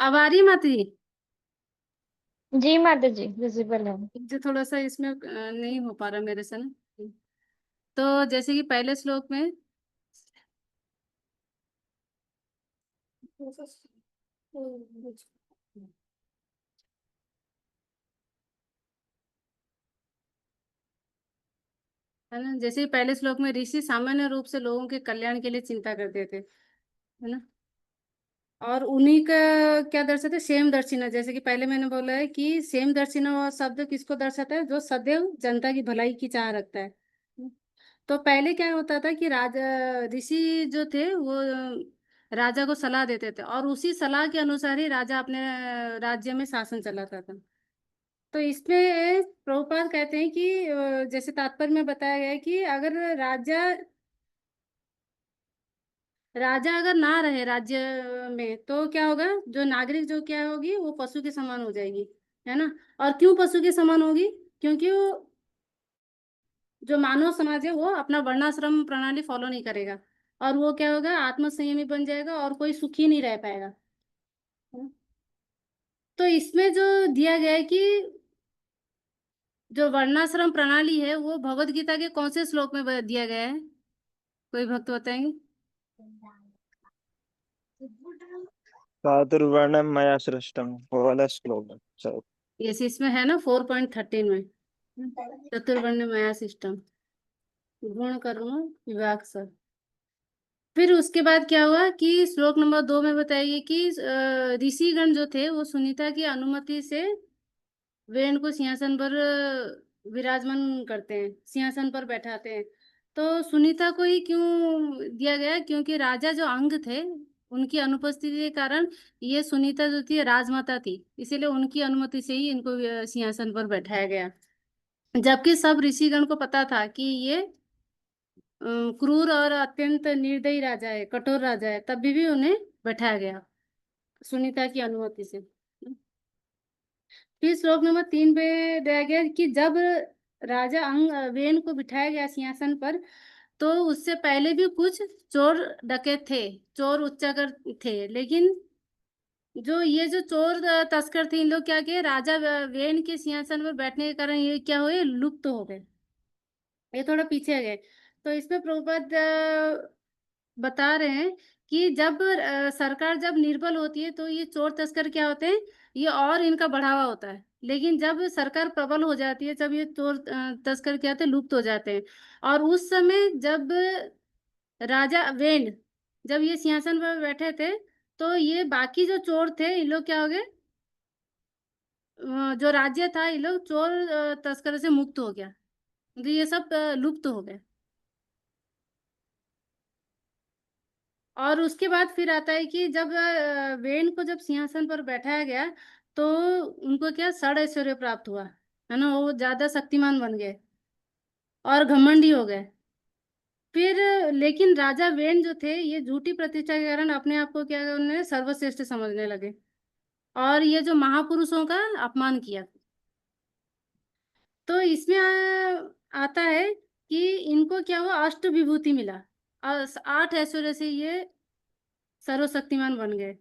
अब आ रही माती। जी माता जी विजिबल है। जो थोड़ा सा इसमें नहीं हो पा रहा मेरे से ना। तो जैसे कि पहले श्लोक में है ना, जैसे कि पहले श्लोक में ऋषि सामान्य रूप से लोगों के कल्याण के लिए चिंता करते थे, है ना। और उन्हीं का क्या दर्शाते, सेम दर्शिना, जैसे कि पहले मैंने बोला है कि सेम दर्शिना वह शब्द किसको दर्शाता है, जो सदैव जनता की भलाई की चाह रखता है। तो पहले क्या होता था कि राजा ऋषि जो थे वो राजा को सलाह देते थे, और उसी सलाह के अनुसार ही राजा अपने राज्य में शासन चलाता था। तो इसमें प्रभुपाद कहते हैं कि जैसे तात्पर्य में बताया गया है कि अगर राजा राजा अगर ना रहे राज्य में तो क्या होगा, जो नागरिक जो क्या होगी वो पशु के समान हो जाएगी, है ना। और क्यों पशु के समान होगी, क्योंकि वो जो मानव समाज है वो अपना वर्णाश्रम प्रणाली फॉलो नहीं करेगा, और वो क्या होगा, आत्म संयमी बन जाएगा और कोई सुखी नहीं रह पाएगा। तो इसमें जो दिया गया है कि जो वर्णाश्रम प्रणाली है वो भगवत गीता के कौन से श्लोक में दिया गया है, कोई भक्त बताएंगे। चातुर्वर्णम मया सृष्टम, वो वाला श्लोक है शायद। यस, इसमें है ना 4.13 में, चतुर्वर्ण माया सिस्टम, गुण कर्म विभाग सब। फिर उसके बाद क्या हुआ कि श्लोक नंबर 2 में बताइए कि ऋषिगण जो थे वो सुनीता की अनुमति से वेण को सिंहासन पर विराजमान करते हैं, सिंहासन पर बैठाते हैं। तो सुनीता को ही क्यों दिया गया, क्योंकि राजा जो अंग थे उनकी अनुपस्थिति के कारण ये सुनीता जो थी राजमाता थी, इसीलिए उनकी अनुमति से ही इनको सिंहासन पर बैठाया गया। जबकि सब ऋषिगण को पता था कि ये क्रूर और अत्यंत निर्दयी राजा है, कठोर राजा है, तभी भी उन्हें बैठाया गया सुनीता की अनुमति से। फिर श्लोक नंबर 3 पे दिया गया कि जब राजा अंग वेन को बिठाया गया सिंहासन पर, तो उससे पहले भी कुछ चोर डकैत थे, चोर उच्चाकर थे, लेकिन जो ये जो चोर तस्कर थे इन लोग क्या किए, राजा वेन के सिंहासन पर बैठने के कारण ये क्या हुए, लुप्त हो गए, ये थोड़ा पीछे गए। तो इसमें प्रभुपाद बता रहे हैं कि जब सरकार जब निर्बल होती है तो ये चोर तस्कर क्या होते हैं, ये और इनका बढ़ावा होता है। लेकिन जब सरकार प्रबल हो जाती है, जब ये चोर तस्कर क्या होते हैं, लुप्त हो जाते हैं। और उस समय जब राजा वेंड जब ये सिंहासन पर बैठे थे, तो ये बाकी जो चोर थे इन लोग क्या हो गए, जो राज्य था ये लोग चोर तस्कर से मुक्त हो गया, मतलब ये सब लुप्त हो गए। और उसके बाद फिर आता है कि जब वेन को जब सिंहासन पर बैठाया गया, तो उनको क्या षड ऐश्वर्य प्राप्त हुआ, है ना, वो ज्यादा शक्तिमान बन गए और घमंडी हो गए। फिर लेकिन राजा वेन जो थे ये झूठी प्रतिष्ठा के कारण अपने आप को क्या, उन्होंने सर्वश्रेष्ठ समझने लगे, और ये जो महापुरुषों का अपमान किया। तो इसमें आता है कि इनको क्या हुआ, अष्ट विभूति मिला, और 8 ऐश्वर्य से ये सर्वशक्तिमान बन गए।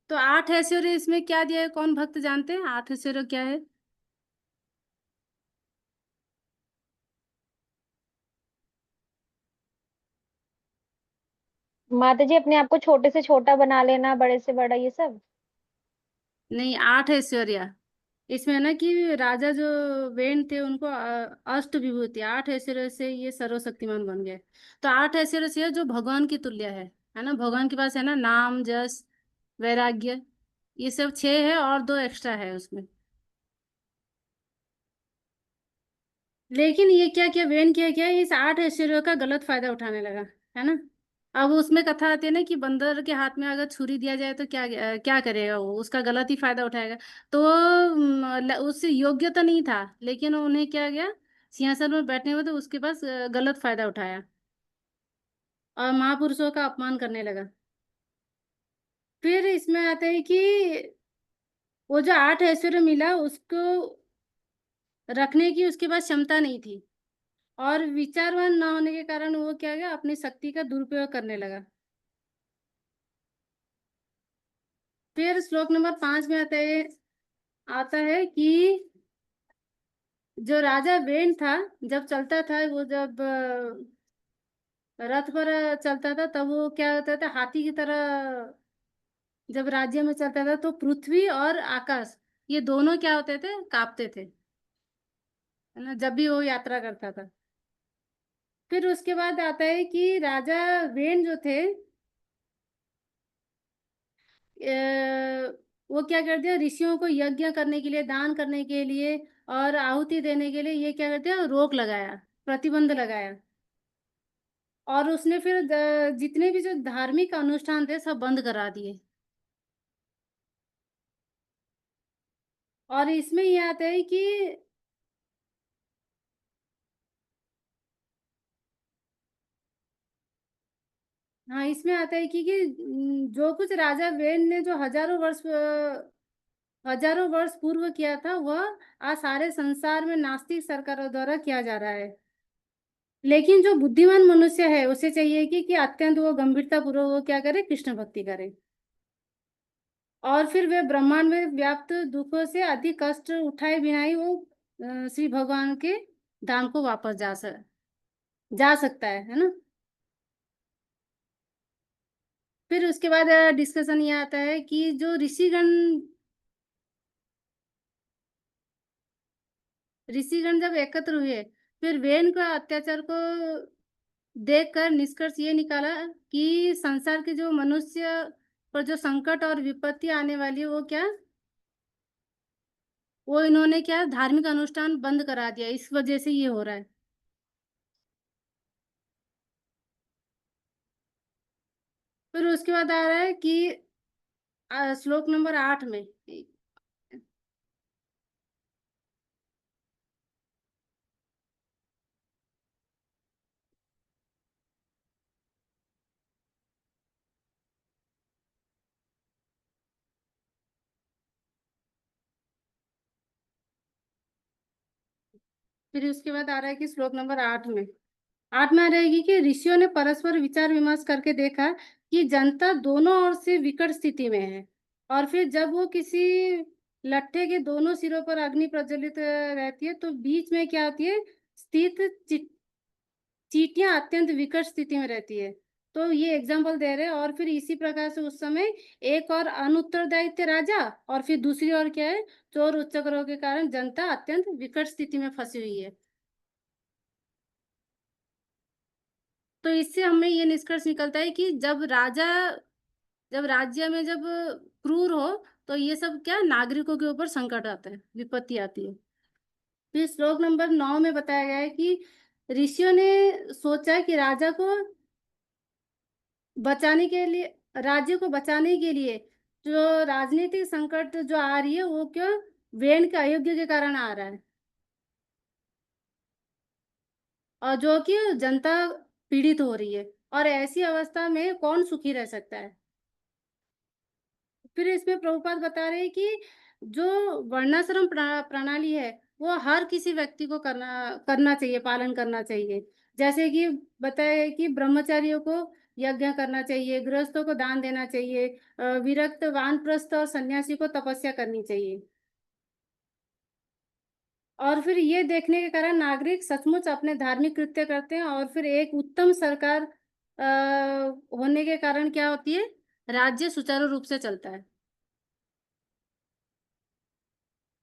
तो 8 ऐश्वर्य इसमें क्या दिया है, कौन भक्त जानते हैं 8 ऐश्वर्य क्या है। माता जी अपने आप को छोटे से छोटा बना लेना, बड़े से बड़ा, ये सब। नहीं, 8 ऐश्वर्य इसमें है ना कि राजा जो वेन थे उनको अष्ट विभूति 8 ऐश्वर्य से ये सर्वशक्तिमान बन गए। तो 8 ऐश्वर्य से जो भगवान की तुल्य है ना, भगवान के पास है ना नाम जस वैराग्य, ये सब 6 है और 2 एक्स्ट्रा है उसमें। लेकिन ये क्या किया वेन, क्या किया, इस 8 ऐश्वर्यों का गलत फायदा उठाने लगा, है ना। अब उसमें कथा आती है ना कि बंदर के हाथ में अगर छुरी दिया जाए तो क्या क्या करेगा वो, उसका गलत ही फायदा उठाएगा। तो उससे योग्य तो नहीं था, लेकिन उन्हें क्या गया, सिंहासन में बैठने में तो उसके पास गलत फायदा उठाया और महापुरुषों का अपमान करने लगा। फिर इसमें आता है कि वो जो 8 ऐश्वर्य मिला उसको रखने की उसके पास क्षमता नहीं थी, और विचारवान न होने के कारण वो क्या गया, अपनी शक्ति का दुरुपयोग करने लगा। फिर श्लोक नंबर 5 में आता है कि जो राजा वेन था, जब चलता था, वो जब रथ पर चलता था, तब वो क्या होता था, हाथी की तरह जब राज्य में चलता था, तो पृथ्वी और आकाश ये दोनों क्या होते थे, कांपते थे, है ना, जब भी वो यात्रा करता था। फिर उसके बाद आता है कि राजा वेन जो थे, वो क्या करते हैं, ऋषियों को यज्ञ करने के लिए, दान करने के लिए और आहुति देने के लिए ये क्या करते हैं, रोक लगाया, प्रतिबंध लगाया। और उसने फिर जितने भी जो धार्मिक अनुष्ठान थे सब बंद करा दिए। और इसमें ये आता है कि हाँ, इसमें आता है कि जो कुछ राजा वेन ने जो हजारों वर्ष पूर्व किया था, वह आज सारे संसार में नास्तिक सरकारों द्वारा किया जा रहा है। लेकिन जो बुद्धिमान मनुष्य है, उसे चाहिए कि अत्यंत वो गंभीरता पूर्वक वो क्या करे, कृष्ण भक्ति करे। और फिर वे ब्रह्मांड में व्याप्त दुखों से अधिक कष्ट उठाए बिना ही वो श्री भगवान के धाम को वापस जा सकता है ना। फिर उसके बाद डिस्कशन ये आता है कि जो ऋषिगण जब एकत्र हुए, फिर वेन का अत्याचार को देखकर निष्कर्ष ये निकाला कि संसार के जो मनुष्य पर जो संकट और विपत्ति आने वाली है, वो इन्होंने क्या, धार्मिक अनुष्ठान बंद करा दिया, इस वजह से ये हो रहा है। फिर उसके बाद आ रहा है कि श्लोक नंबर 8 में, फिर उसके बाद आ रहा है कि श्लोक नंबर 8 में आ रहेगी कि ऋषियों ने परस्पर विचार विमर्श करके देखा कि जनता दोनों ओर से विकट स्थिति में है। और फिर जब वो किसी लट्ठे के दोनों सिरों पर अग्नि प्रज्वलित रहती है, तो बीच में क्या होती है, स्थित चींटियां अत्यंत विकट स्थिति में रहती है। तो ये एग्जाम्पल दे रहे हैं। और फिर इसी प्रकार से उस समय एक और अनुत्तरदायित्व राजा, और फिर दूसरी ओर क्या है, चोर उच्चकरों के कारण जनता अत्यंत विकट स्थिति में फंसी हुई है। तो इससे हमें ये निष्कर्ष निकलता है कि जब राज्य में जब क्रूर हो, तो ये सब क्या, नागरिकों के ऊपर संकट आता है, विपत्ति आती है। फिर श्लोक नंबर 9 में बताया गया है कि ऋषियों ने सोचा कि राज्य को बचाने के लिए जो राजनीतिक संकट जो आ रही है, वो क्यों, वेन के अयोग्य के कारण आ रहा है, और जो कि जनता पीड़ित हो रही है। और ऐसी अवस्था में कौन सुखी रह सकता है। फिर इसमें प्रभुपाद बता रहे हैं कि जो वर्णाश्रम प्रणाली है, वो हर किसी व्यक्ति को करना करना चाहिए, पालन करना चाहिए। जैसे कि बताया कि ब्रह्मचारियों को यज्ञ करना चाहिए, गृहस्थों को दान देना चाहिए, विरक्त वानप्रस्थ और सन्यासी को तपस्या करनी चाहिए। और फिर ये देखने के कारण नागरिक सचमुच अपने धार्मिक कृत्य करते हैं, और फिर एक उत्तम सरकार होने के कारण क्या होती है, राज्य सुचारू रूप से चलता है,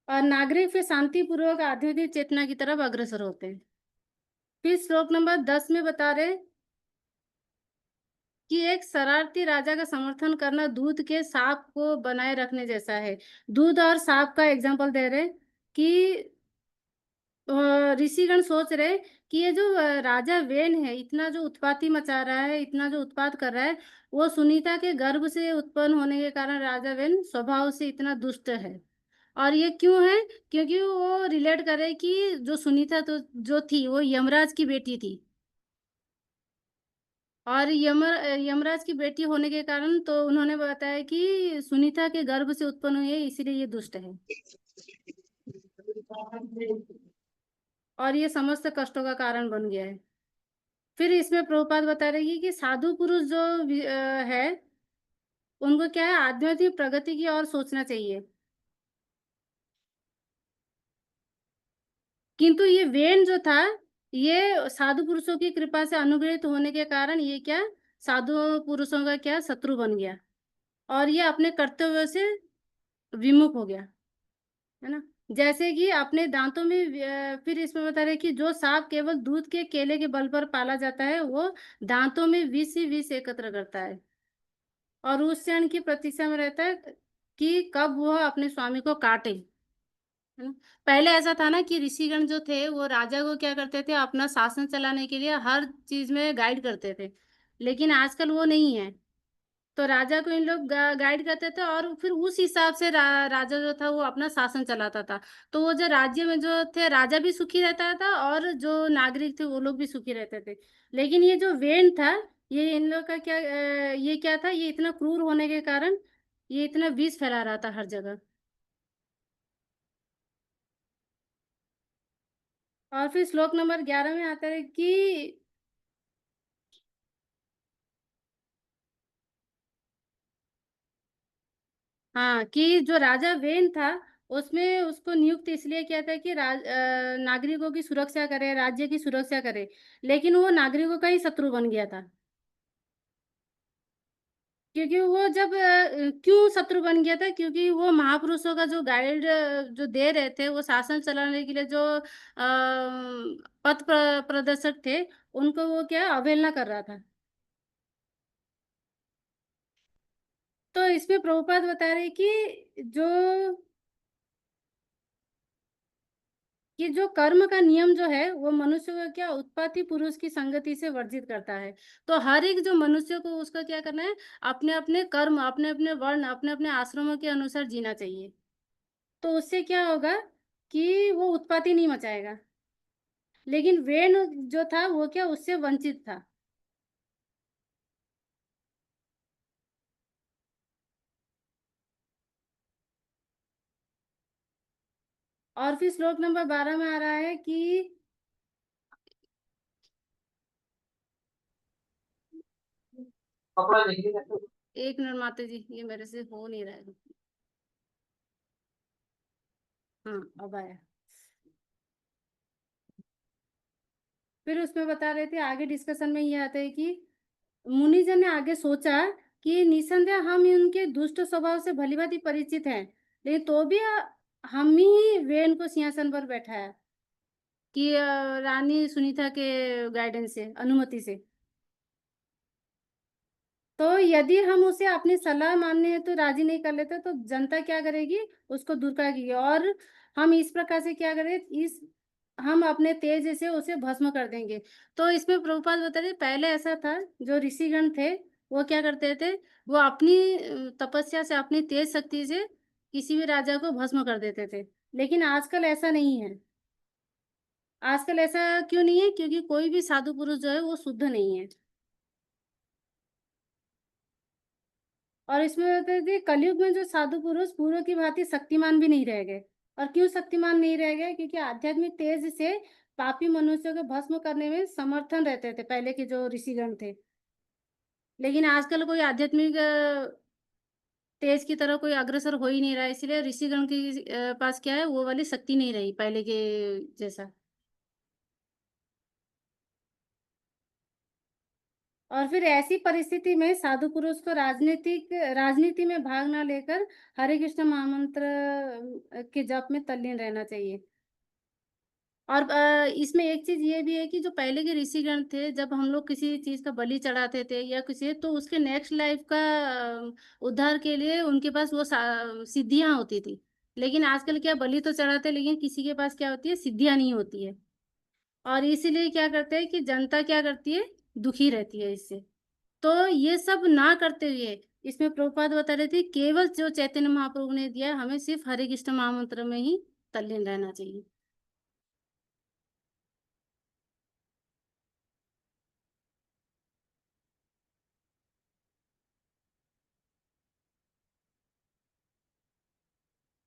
और नागरिक फिर शांतिपूर्वक आध्यात्मिक चेतना की तरफ अग्रसर होते हैं। फिर श्लोक नंबर 10 में बता रहे कि एक शरारती राजा का समर्थन करना दूध के सांप को बनाए रखने जैसा है। दूध और सांप का एग्जांपल दे रहे कि ऋषिगण सोच रहे कि ये जो राजा वेन है, इतना जो उत्पाती मचा रहा है, इतना जो उत्पात कर रहा है, वो सुनीता के गर्भ से उत्पन्न होने के कारण राजा वेन स्वभाव से इतना दुष्ट है। और ये क्यों है, क्योंकि वो रिलेट करे कि जो सुनीता तो जो थी, वो यमराज की बेटी थी, और यमराज की बेटी होने के कारण तो उन्होंने बताया कि सुनीता के गर्भ से उत्पन्न हुई है, इसीलिए ये दुष्ट है, और ये समस्त कष्टों का कारण बन गया है। फिर इसमें प्रभुपाद बता रहे हैं कि साधु पुरुष जो है, उनको क्या है, आध्यात्मिक प्रगति की ओर सोचना चाहिए। किंतु ये वेन जो था, ये साधु पुरुषों की कृपा से अनुग्रहित होने के कारण ये क्या, साधु पुरुषों का क्या शत्रु बन गया, और ये अपने कर्तव्य से विमुख हो गया, है ना। जैसे कि अपने दांतों में फिर इसमें बता रहे कि जो सांप केवल दूध के केले के बल पर पाला जाता है, वो दांतों में विष ही विष एकत्र करता है, और उस क्षण की प्रतीक्षा में रहता है कि कब वह अपने स्वामी को काटे, है ना। पहले ऐसा था ना कि ऋषिगण जो थे वो राजा को क्या करते थे, अपना शासन चलाने के लिए हर चीज में गाइड करते थे, लेकिन आजकल वो नहीं है। तो राजा को इन लोग गाइड करते थे, और फिर उस हिसाब से राजा जो था वो अपना शासन चलाता था। तो वो जो राज्य में जो थे, राजा भी सुखी रहता था और जो नागरिक थे वो लोग भी सुखी रहते थे। लेकिन ये जो वेन था, ये इन लोग का क्या ये क्या था, ये इतना क्रूर होने के कारण ये इतना विष फैला रहा था हर जगह। और फिर श्लोक नंबर 11 में आता है कि हाँ, कि जो राजा वेन था, उसमें उसको नियुक्त इसलिए किया था कि नागरिकों की सुरक्षा करे, राज्य की सुरक्षा करे, लेकिन वो नागरिकों का ही शत्रु बन गया था। क्योंकि वो जब क्यों शत्रु बन गया था, क्योंकि वो महापुरुषों का जो गाइड जो दे रहे थे, वो शासन चलाने के लिए जो पथ प्रदर्शक थे, उनको वो क्या अवहेलना कर रहा था। तो इसमें प्रभुपाद बता रहे कि जो कर्म का नियम जो है, वो मनुष्य को क्या उत्पत्ति पुरुष की संगति से वर्जित करता है। तो हर एक जो मनुष्य को उसका क्या करना है, अपने अपने कर्म, अपने अपने वर्ण, अपने अपने आश्रमों के अनुसार जीना चाहिए। तो उससे क्या होगा कि वो उत्पत्ति नहीं मचाएगा। लेकिन वेण जो था वो क्या उससे वंचित था। और फिर श्लोक नंबर 12 में आ रहा है कि एक मिनट माता जी, ये मेरे से हो नहीं रहा है। हाँ, अब आया। फिर उसमें बता रहे थे, आगे डिस्कशन में ये आता है कि मुनिजन ने आगे सोचा कि निसंदेह हम इनके दुष्ट स्वभाव से भलीभांति परिचित हैं, लेकिन तो भी हम ही वेन को सिंहासन पर बैठाया, कि रानी सुनीता के गाइडेंस से, अनुमति से। तो यदि हम उसे अपनी सलाह मानने हेतु राजी नहीं कर लेते, तो जनता क्या करेगी, उसको दूर करेगी, और हम इस प्रकार से क्या करें, इस हम अपने तेज से उसे भस्म कर देंगे। तो इसमें प्रभुपाद बता रहे, पहले ऐसा था, जो ऋषिगण थे वो क्या करते थे, वो अपनी तपस्या से, अपनी तेज शक्ति से किसी भी राजा को भस्म कर देते थे। लेकिन आजकल ऐसा नहीं है। आजकल ऐसा क्यों नहीं है, क्योंकि कोई भी साधु पुरुष जो है वो शुद्ध नहीं है। और इसमें होता है, कलयुग में जो साधु पुरुष पूर्व की भांति शक्तिमान भी नहीं रह गए। और क्यों शक्तिमान नहीं रह गए, क्योंकि आध्यात्मिक तेज से पापी मनुष्यों को भस्म करने में समर्थन रहते थे पहले के जो ऋषिगण थे। लेकिन आजकल कोई आध्यात्मिक तेज की तरह कोई अग्रसर हो ही नहीं रहा है, इसलिए ऋषिगण के पास क्या है, वो वाली शक्ति नहीं रही पहले के जैसा। और फिर ऐसी परिस्थिति में साधु पुरुष को राजनीति में भाग ना लेकर हरे कृष्ण महामंत्र के जप में तल्लीन रहना चाहिए। और इसमें एक चीज ये भी है कि जो पहले के ऋषिगण थे, जब हम लोग किसी चीज का बलि चढ़ाते थे या किसी, तो उसके नेक्स्ट लाइफ का उद्धार के लिए उनके पास वो सिद्धियां होती थी। लेकिन आजकल क्या, बलि तो चढ़ाते, लेकिन किसी के पास क्या होती है, सिद्धियां नहीं होती है। और इसीलिए क्या करते हैं कि जनता क्या करती है, दुखी रहती है इससे। तो ये सब ना करते हुए, इसमें प्रभुपाद बता रहे थे, केवल जो चैतन्य महाप्रभु ने दिया, हमें सिर्फ हरे कृष्ण महामंत्र में ही तल्लीन रहना चाहिए।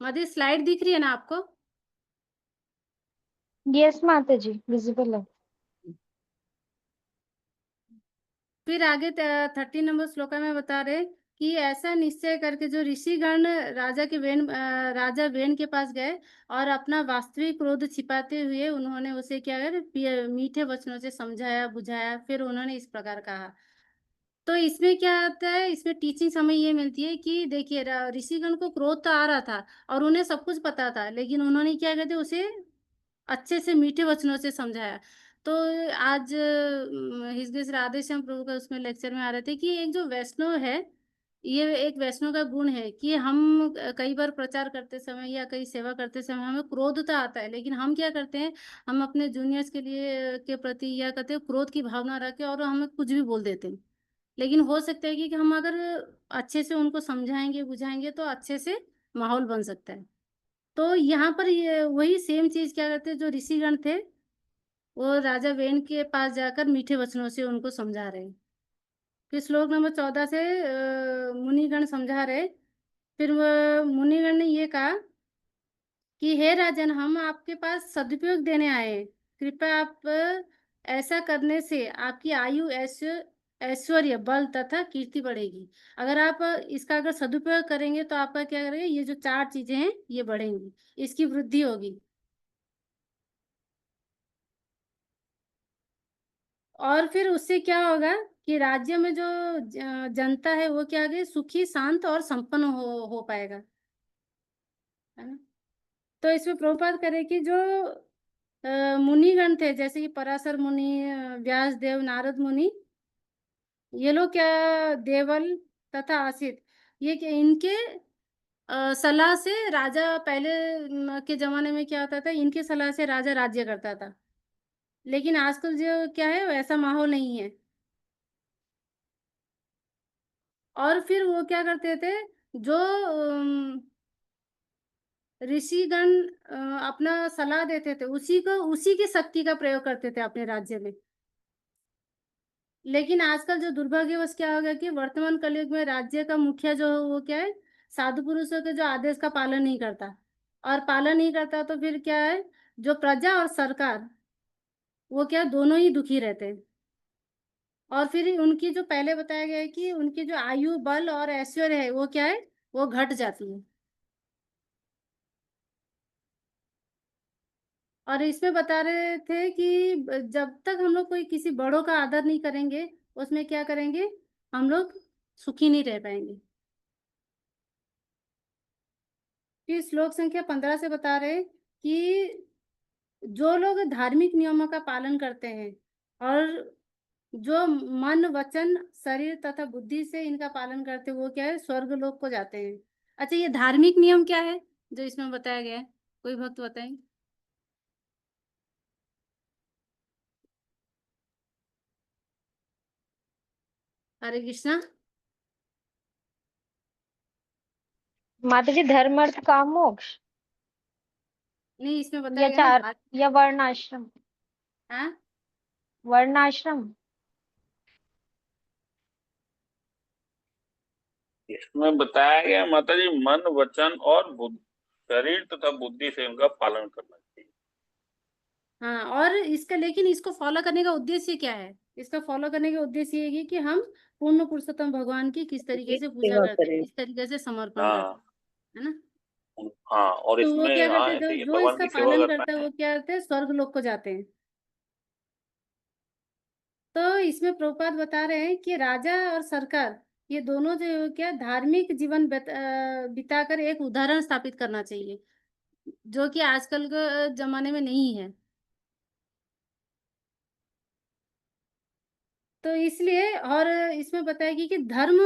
मध्य स्लाइड दिख रही है ना आपको? यस माता जी, विजिबल है। फिर आगे 13 नंबर श्लोका में बता रहे कि ऐसा निश्चय करके जो ऋषिगण राजा वेन के पास गए और अपना वास्तविक क्रोध छिपाते हुए उन्होंने उसे क्या कर मीठे वचनों से समझाया बुझाया, फिर उन्होंने इस प्रकार कहा। तो इसमें क्या आता है, इसमें टीचिंग हमें ये मिलती है कि देखिए ऋषिगण को क्रोध तो आ रहा था और उन्हें सब कुछ पता था, लेकिन उन्होंने क्या कहते उसे अच्छे से मीठे वचनों से समझाया। तो आज हिजगीस राधेश्याम प्रभु का उसमें लेक्चर में आ रहे थे कि एक जो वैष्णव है, ये एक वैष्णव का गुण है कि हम कई बार प्रचार करते समय या कई सेवा करते समय हमें क्रोध तो आता है, लेकिन हम क्या करते हैं, हम अपने जूनियर्स के लिए के प्रति या कहते हैं क्रोध की भावना रख के और हमें कुछ भी बोल देते हैं। लेकिन हो सकता है कि हम अगर अच्छे से उनको समझाएंगे बुझाएंगे तो अच्छे से माहौल बन सकता है। तो यहाँ पर ये वही सेम चीज क्या करते हैं, जो ऋषिगण थे वो राजा वेन के पास जाकर मीठे वचनों से उनको समझा रहे हैं। फिर श्लोक नंबर 14 से मुनिगण समझा रहे। फिर मुनिगण ने ये कहा कि हे राजन, हम आपके पास सदुपयोग देने आए हैं। कृपया आप ऐसा करने से आपकी आयु ऐश्वर्य बल तथा कीर्ति बढ़ेगी। अगर आप इसका अगर सदुपयोग करेंगे तो आपका क्या करेंगे, ये जो 4 चीजें हैं ये बढ़ेंगी, इसकी वृद्धि होगी। और फिर उससे क्या होगा कि राज्य में जो जनता है वो क्या होगी, सुखी शांत और संपन्न हो पाएगा, है ना। तो इसमें प्रभुपाद करे कि जो मुनिगण थे जैसे कि पराशर मुनि, व्यास देव, नारद मुनि, ये लोग क्या देवल तथा आसित, ये इनके सलाह से राजा पहले के जमाने में क्या होता था, इनके सलाह से राजा राज्य करता था। लेकिन आजकल जो क्या है वैसा माहौल नहीं है। और फिर वो क्या करते थे, जो ऋषिगण अपना सलाह देते थे उसी की शक्ति का प्रयोग करते थे अपने राज्य में। लेकिन आजकल जो दुर्भाग्यवश क्या हो गया कि वर्तमान कलयुग में राज्य का मुखिया जो है वो क्या है, साधु पुरुषों के जो आदेश का पालन नहीं करता, और पालन नहीं करता तो फिर क्या है, जो प्रजा और सरकार वो क्या दोनों ही दुखी रहते हैं। और फिर उनकी जो पहले बताया गया है कि उनकी जो आयु बल और ऐश्वर्य है वो क्या है, वो घट जाती है। और इसमें बता रहे थे कि जब तक हम लोग कोई किसी बड़ों का आदर नहीं करेंगे, उसमें क्या करेंगे, हम लोग सुखी नहीं रह पाएंगे। फिर श्लोक संख्या 15 से बता रहे कि जो लोग धार्मिक नियमों का पालन करते हैं और जो मन वचन शरीर तथा बुद्धि से इनका पालन करते हैं वो क्या है, स्वर्ग लोक को जाते हैं। अच्छा, ये धार्मिक नियम क्या है जो इसमें बताया गया है, कोई भक्त बताएं। हरे कृष्णा। माता जी, धर्म अर्थ काम मोक्ष नहीं, इसमें बताया या गया चार ना। या वर्णाश्रम? हाँ, वर्णाश्रम। इसमें बताया गया माता जी, मन वचन और बुद्धि, शरीर तथा बुद्धि से उनका पालन करना चाहिए। हाँ, और इसका लेकिन इसको फॉलो करने का उद्देश्य क्या है, इसका फॉलो करने का उद्देश्य ये है कि हम पूर्ण पुरुषोत्तम भगवान की किस तरीके से पूजा सेवा करते हैं, करें। किस तरीके से समर्पण करते हाँ हैं, है ना। हाँ, और तो वो क्या इसमें हाँ करते हैं, ऐसे जो ही जो भगवान इसका की सेवा पालन करना करता है है। वो क्या करते हैं, स्वर्ग लोक को जाते हैं। तो इसमें प्रभुपाद बता रहे हैं कि राजा और सरकार ये दोनों जो है क्या धार्मिक जीवन बिताकर एक उदाहरण स्थापित करना चाहिए, जो कि आजकल के जमाने में नहीं है। तो इसलिए और इसमें बताएगी कि धर्म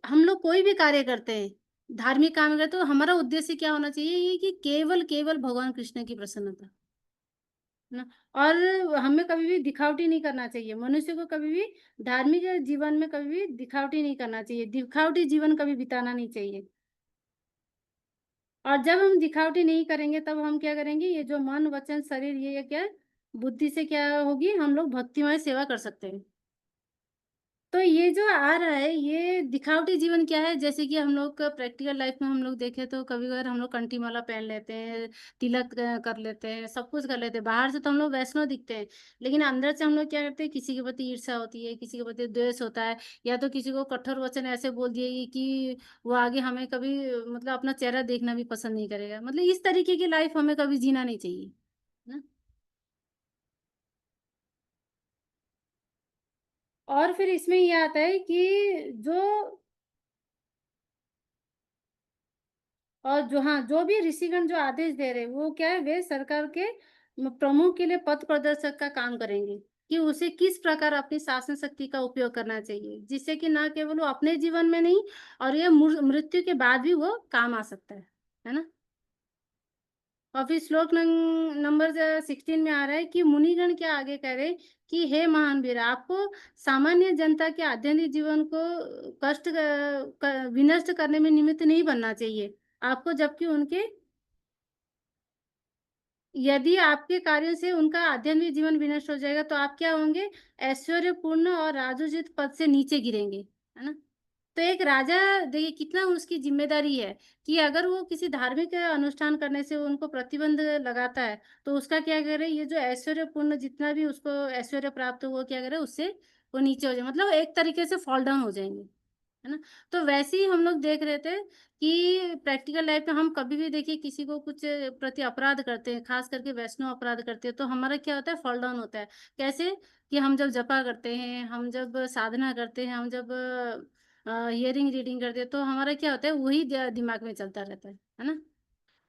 हम लोग कोई भी कार्य करते हैं, धार्मिक काम करते, तो हमारा उद्देश्य क्या होना चाहिए, ये कि केवल केवल भगवान कृष्ण की प्रसन्नता, है ना। और हमें कभी भी दिखावटी नहीं करना चाहिए, मनुष्य को कभी भी धार्मिक जीवन में कभी भी दिखावटी नहीं करना चाहिए, दिखावटी जीवन कभी बिताना नहीं चाहिए। और जब हम दिखावटी नहीं करेंगे तब हम क्या करेंगे, ये जो मन वचन शरीर ये क्या बुद्धि से क्या होगी, हम लोग भक्तिमय सेवा कर सकते हैं। तो ये जो आ रहा है ये दिखावटी जीवन क्या है, जैसे कि हम लोग का प्रैक्टिकल लाइफ में हम लोग देखें तो कभी कभार हम लोग कंठी माला पहन लेते हैं, तिलक कर लेते हैं, सब कुछ कर लेते हैं, बाहर से तो हम लोग वैष्णव दिखते हैं, लेकिन अंदर से हम लोग क्या करते हैं, किसी के प्रति ईर्ष्या होती है, किसी के प्रति द्वेष होता है, या तो किसी को कठोर वचन ऐसे बोल दिए कि वो आगे हमें कभी मतलब अपना चेहरा देखना भी पसंद नहीं करेगा। मतलब इस तरीके की लाइफ हमें कभी जीना नहीं चाहिए ना। और फिर इसमें ये आता है कि जो और जो हाँ जो भी ऋषिगण जो आदेश दे रहे हैं वो क्या है, वे सरकार के प्रमुख के लिए पथ प्रदर्शक का काम करेंगे कि उसे किस प्रकार अपनी शासन शक्ति का उपयोग करना चाहिए, जिससे कि ना केवल वो अपने जीवन में नहीं और ये मृत्यु के बाद भी वो काम आ सकता है ना। और फिर श्लोक नंबर 16 में आ रहा है कि मुनिगण क्या आगे कह रहे हैं कि हे महान वीर, आपको सामान्य जनता के आध्यात्मिक जीवन को विनष्ट करने में निमित्त नहीं बनना चाहिए आपको, जबकि उनके यदि आपके कार्यों से उनका आध्यात्मिक जीवन विनष्ट हो जाएगा तो आप क्या होंगे, ऐश्वर्यपूर्ण और राजोचित पद से नीचे गिरेंगे, है ना। तो एक राजा देखिए कितना उसकी जिम्मेदारी है कि अगर वो किसी धार्मिक अनुष्ठान करने से उनको प्रतिबंध लगाता है तो उसका क्या करे, ये जो ऐश्वर्यपूर्ण जितना भी उसको ऐश्वर्य प्राप्त हो वो क्या करे, उससे वो नीचे हो जाए, मतलब एक तरीके से फॉल डाउन हो जाएंगे, है ना। तो वैसे ही हम लोग देख रहे थे कि प्रैक्टिकल लाइफ में हम कभी भी देखिए किसी को कुछ प्रति अपराध करते हैं, खास करके वैष्णव अपराध करते हैं, तो हमारा क्या होता है, फॉल डाउन होता है। कैसे कि हम जब जपा करते हैं, हम जब साधना करते हैं, हम जब हियरिंग रीडिंग करते हैं, तो हमारा क्या होता है, वही दिमाग में चलता रहता है ना।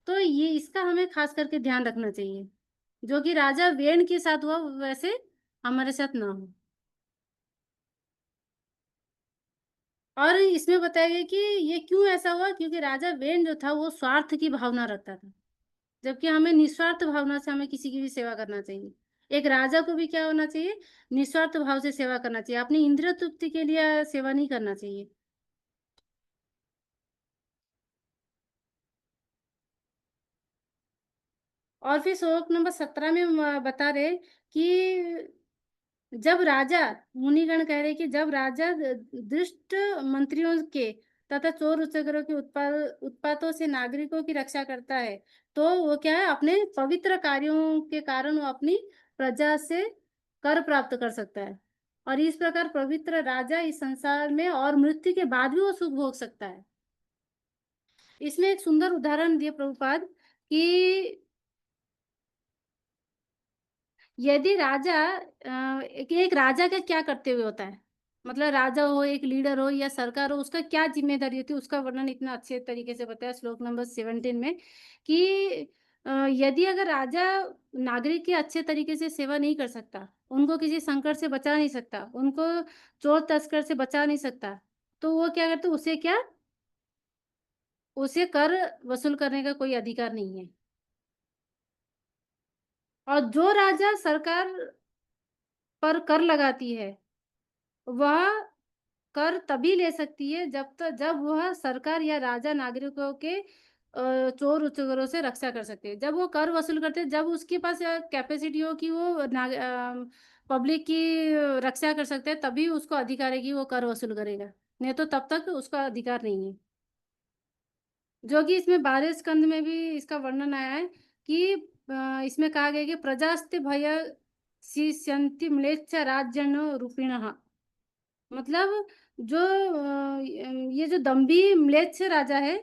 तो ये इसका हमें खास करके ध्यान रखना चाहिए, जो कि राजा वेण के साथ हुआ वैसे हमारे साथ ना हो। और इसमें बताया गया कि ये क्यों ऐसा हुआ, क्योंकि राजा वेन जो था वो स्वार्थ की भावना रखता था, जबकि हमें निस्वार्थ भावना से हमें किसी की भी सेवा करना चाहिए। एक राजा को भी क्या होना चाहिए, निस्वार्थ भाव से सेवा करना चाहिए, अपनी इंद्रिय तृप्ति के लिए सेवा नहीं करना चाहिए। और फिर श्लोक नंबर 17 में बता रहे कि जब राजा, मुनिगण कह रहे कि जब राजा दुष्ट मंत्रियों के तथा चोर उच्चगरों के उत्पातों से नागरिकों की रक्षा करता है तो वो क्या है, अपने पवित्र कार्यों के कारण वो अपनी प्रजा से कर प्राप्त कर सकता है, और इस प्रकार पवित्र राजा इस संसार में और मृत्यु के बाद भी वो सुख भोग सकता है। इसमें एक सुंदर उदाहरण दिए प्रभुपाद कि यदि राजा एक राजा का क्या कर्तव्य होता है, मतलब राजा हो, एक लीडर हो या सरकार हो, उसका क्या जिम्मेदारी होती है, उसका वर्णन इतना अच्छे तरीके से बताया श्लोक नंबर 17 में कि यदि अगर राजा नागरिक की अच्छे तरीके से सेवा नहीं कर सकता, उनको किसी संकट से बचा नहीं सकता, उनको चोर तस्कर से बचा नहीं सकता, तो वो क्या करते, उसे क्या, उसे कर वसूल करने का कोई अधिकार नहीं है। और जो राजा सरकार पर कर लगाती है वह कर तभी ले सकती है जब वह सरकार या राजा नागरिकों के चोर उच्चगरों से रक्षा कर सकते हैं, जब वो कर वसूल करते हैं, जब उसके पास कैपेसिटी हो कि वो पब्लिक की रक्षा कर सकते हैं, तभी उसको अधिकार है कि वो कर वसूल करेगा, नहीं तो तब तक उसका अधिकार नहीं है। जो कि इसमें 12 स्कंद में भी इसका वर्णन आया है कि इसमें कहा गया कि प्रजास्ते भय शिष्यन्ति म्लेच्छ राज्यन रूपिणः, मतलब जो ये जो दम्भी म्लेच्छ राजा है,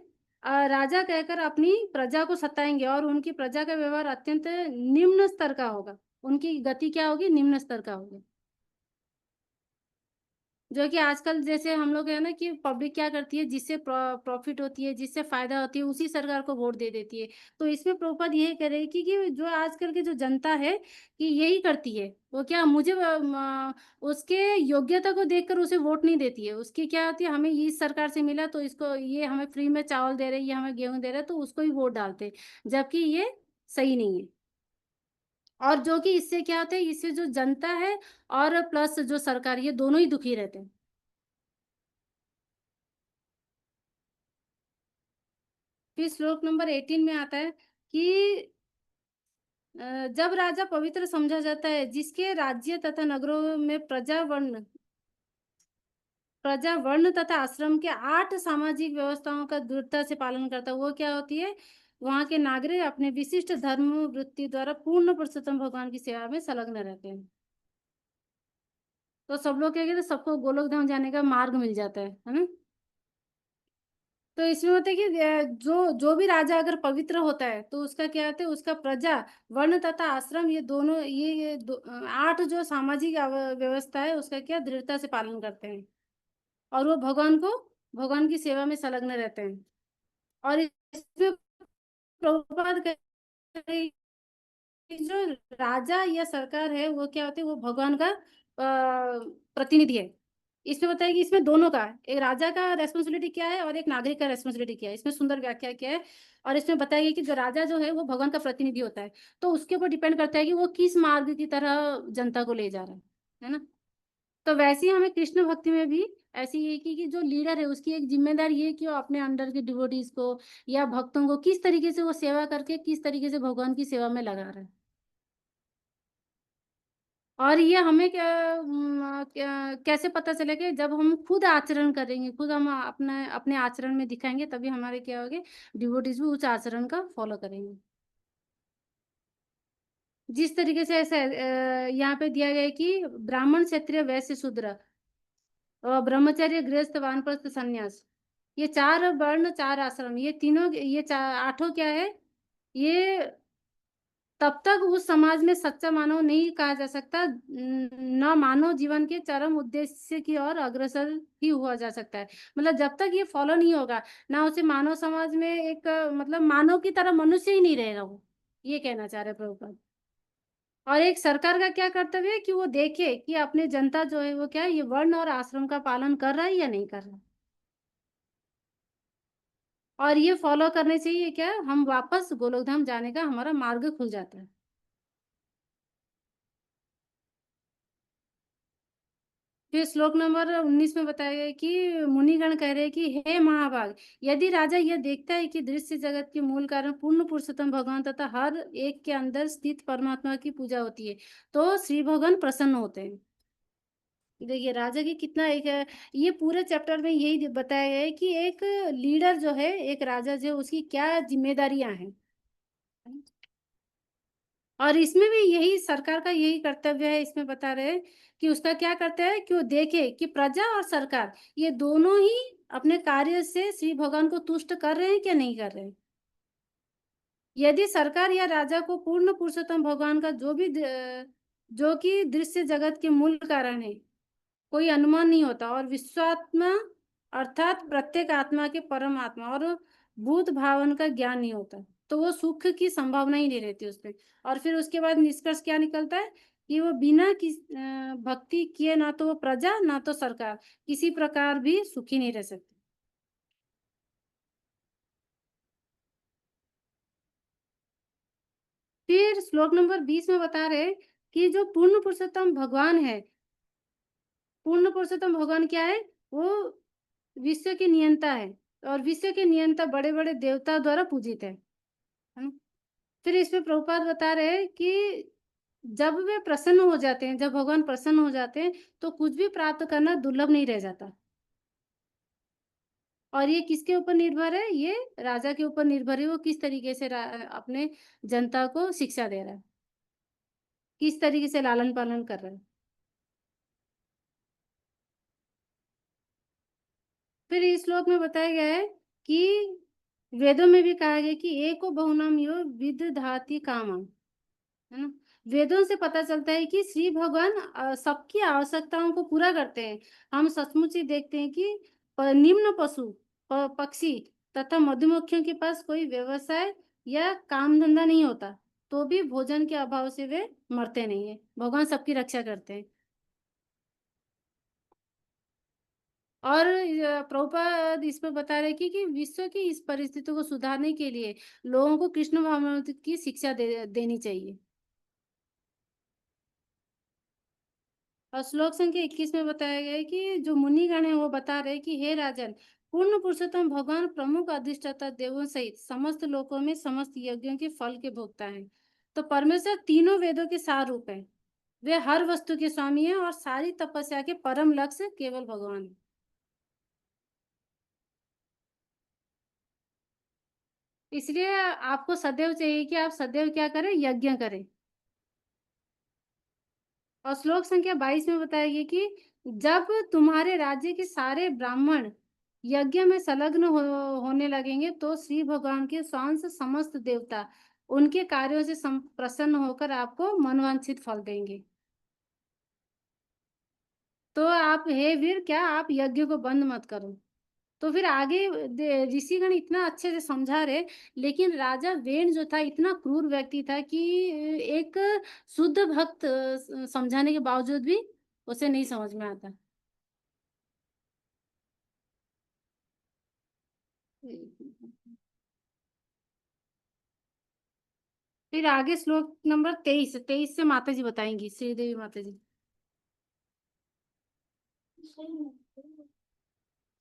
राजा कहकर अपनी प्रजा को सताएंगे और उनकी प्रजा का व्यवहार अत्यंत निम्न स्तर का होगा, उनकी गति क्या होगी, निम्न स्तर का होगी। जो कि आजकल जैसे हम लोग है ना कि पब्लिक क्या करती है, जिससे प्रॉफिट होती है, जिससे फायदा होती है, उसी सरकार को वोट दे देती है। तो इसमें प्रभुपाद यही कह रहे हैं कि जो आजकल की जो जनता है कि यही करती है, वो क्या मुझे उसके योग्यता को देखकर उसे वोट नहीं देती है, उसकी क्या होती है, हमें इस सरकार से मिला तो इसको, ये हमें फ्री में चावल दे रहे हैं, ये हमें गेहूं दे रहे हैं, तो उसको ही वोट डालते हैं, जबकि ये सही नहीं है। और जो कि इससे क्या होता है, इससे जो जनता है और प्लस जो सरकार, ये दोनों ही दुखी रहते हैं। फिर श्लोक नंबर 18 में आता है कि जब राजा पवित्र समझा जाता है जिसके राज्य तथा नगरों में प्रजा वर्ण प्रजा वर्ण तथा आश्रम के 8 सामाजिक व्यवस्थाओं का दृढ़ता से पालन करता है। वो क्या होती है? वहां के नागरिक अपने विशिष्ट धर्म वृत्ति द्वारा पूर्ण पुरुषोत्तम भगवान की सेवा में संलग्न रहते हैं। तो सब लोग क्या कहते हैं, सबको गोलोक धाम जाने का मार्ग मिल जाता है ना। तो इसमें होता है कि जो जो भी राजा अगर पवित्र होता है तो उसका क्या होता है, उसका प्रजा वर्ण तथा आश्रम ये दोनों ये 8 जो सामाजिक व्यवस्था है उसका क्या दृढ़ता से पालन करते हैं और वो भगवान की सेवा में संलग्न रहते हैं। और इसमें प्रभुपाद कहते हैं कि जो राजा या सरकार है वो क्या होते है, वो भगवान का प्रतिनिधि है। इसमें बताया कि इसमें दोनों का, एक राजा का रेस्पॉन्सिबिलिटी क्या है और एक नागरिक का रेस्पॉन्सिबिलिटी क्या है। इसमें सुंदर व्याख्या क्या है। और इसमें बताया गया कि जो राजा जो है वो भगवान का प्रतिनिधि होता है, तो उसके ऊपर डिपेंड करता है कि वो किस मार्ग की तरह जनता को ले जा रहा है ना। तो वैसे ही हमें कृष्ण भक्ति में भी ऐसी है कि जो लीडर है उसकी एक जिम्मेदारी ये है कि वो अपने अंडर के डिवोटीज को या भक्तों को किस तरीके से वो सेवा करके किस तरीके से भगवान की सेवा में लगा रहा है। और ये हमें कैसे पता चलेगा? जब हम खुद आचरण करेंगे, खुद हम अपने अपने आचरण में दिखाएंगे, तभी हमारे क्या होंगे, डिवोटीज भी उस आचरण का फॉलो करेंगे। जिस तरीके से ऐसा यहाँ पे दिया गया है कि ब्राह्मण, क्षत्रिय, वैश्य, शूद्र और ब्रह्मचर्य, गृहस्थ, वानप्रस्थ, संन्यास, ये 4 वर्ण 4 आश्रम, ये तीनों ये 8 क्या है, ये तब तक उस समाज में सच्चा मानव नहीं कहा जा सकता, न मानव जीवन के चरम उद्देश्य की ओर अग्रसर ही हुआ जा सकता है। मतलब जब तक ये फॉलो नहीं होगा ना, उसे मानव समाज में एक मतलब मानव की तरह मनुष्य ही नहीं रहेगा वो, ये कहना चाह रहे प्रभुपाद। और एक सरकार का क्या कर्तव्य है कि वो देखे कि अपने जनता जो है वो क्या है, ये वर्ण और आश्रम का पालन कर रहा है या नहीं कर रहा। और ये फॉलो करने से ही क्या है, हम वापस गोलोक धाम जाने का हमारा मार्ग खुल जाता है। फिर श्लोक नंबर 19 में बताया गया कि मुनिगण कह रहे हैं कि हे महाभाग, यदि राजा यह देखता है कि दृश्य जगत के मूल कारण पूर्ण पुरुषोत्तम भगवान तथा हर एक के अंदर स्थित परमात्मा की पूजा होती है, तो श्री भगवान प्रसन्न होते हैं। देखिए राजा की कितना एक है, ये पूरे चैप्टर में यही बताया गया है कि एक लीडर जो है, एक राजा जो है, उसकी क्या जिम्मेदारियां हैं। और इसमें भी यही सरकार का यही कर्तव्य है। इसमें बता रहे हैं कि उसका क्या कर्तव्य है कि वो देखे कि प्रजा और सरकार ये दोनों ही अपने कार्य से श्री भगवान को तुष्ट कर रहे हैं क्या नहीं कर रहे हैं। यदि सरकार या राजा को पूर्ण पुरुषोत्तम भगवान का जो कि दृश्य जगत के मूल कारण है कोई अनुमान नहीं होता, और विश्वात्मा अर्थात प्रत्येक आत्मा के परमात्मा और भूत भावन का ज्ञान नहीं होता, तो वो सुख की संभावना ही नहीं रहती उसमें। और फिर उसके बाद निष्कर्ष क्या निकलता है कि वो बिना भक्ति किए ना तो वो प्रजा ना तो सरकार किसी प्रकार भी सुखी नहीं रह सकती। फिर श्लोक नंबर 20 में बता रहे कि जो पूर्ण पुरुषोत्तम भगवान है, पूर्ण पुरुषोत्तम भगवान क्या है, वो विश्व के नियंता है, और विश्व के नियंता बड़े बड़े देवता द्वारा पूजित है ना? फिर इसमें प्रभुपाद बता रहे हैं कि जब वे प्रसन्न हो जाते हैं, जब भगवान प्रसन्न हो जाते हैं तो कुछ भी प्राप्त करना दुर्लभ नहीं रह जाता। और ये किसके ऊपर निर्भर है, ये राजा के ऊपर निर्भर है, वो किस तरीके से अपने जनता को शिक्षा दे रहा है, किस तरीके से लालन पालन कर रहा है। फिर इस श्लोक में बताया गया है कि वेदों में भी कहा गया कि एको बहुनाम यो विदधाति कामम, है ना। वेदों से पता चलता है कि श्री भगवान सबकी आवश्यकताओं को पूरा करते हैं। हम सचमुच ही देखते हैं कि निम्न पशु पक्षी तथा मधुमक्खियों के पास कोई व्यवसाय या काम धंधा नहीं होता, तो भी भोजन के अभाव से वे मरते नहीं है। भगवान सबकी रक्षा करते हैं। और प्रभुपाद इसमें बता रहे कि विश्व की इस परिस्थिति को सुधारने के लिए लोगों को कृष्ण भावनामृत की शिक्षा देनी चाहिए। और श्लोक संख्या 21 में बताया गया है कि जो मुनिगण है वो बता रहे कि हे राजन, पूर्ण पुरुषोत्तम भगवान प्रमुख अधिष्ठाता देवों सहित समस्त लोकों में समस्त यज्ञों के फल के भोक्ता हैं। तो परमेश्वर तीनों वेदों के सार रूप है, वे हर वस्तु के स्वामी हैं और सारी तपस्या के परम लक्ष्य केवल भगवान है। इसलिए आपको सदैव चाहिए कि आप सदैव क्या करें, यज्ञ करें। और श्लोक संख्या 22 में बताया गया कि जब तुम्हारे राज्य के सारे ब्राह्मण यज्ञ में संलग्न होने लगेंगे तो श्री भगवान के सांस समस्त देवता उनके कार्यों से प्रसन्न होकर आपको मनवांछित फल देंगे। तो आप हे वीर, क्या आप यज्ञ को बंद मत करो। तो फिर आगे ऋषिगण इतना अच्छे से समझा रहे, लेकिन राजा वेन जो था इतना क्रूर व्यक्ति था कि एक शुद्ध भक्त समझाने के बावजूद भी उसे नहीं समझ में आता। फिर आगे श्लोक नंबर 23 से माता जी बताएंगी, श्रीदेवी माता जी।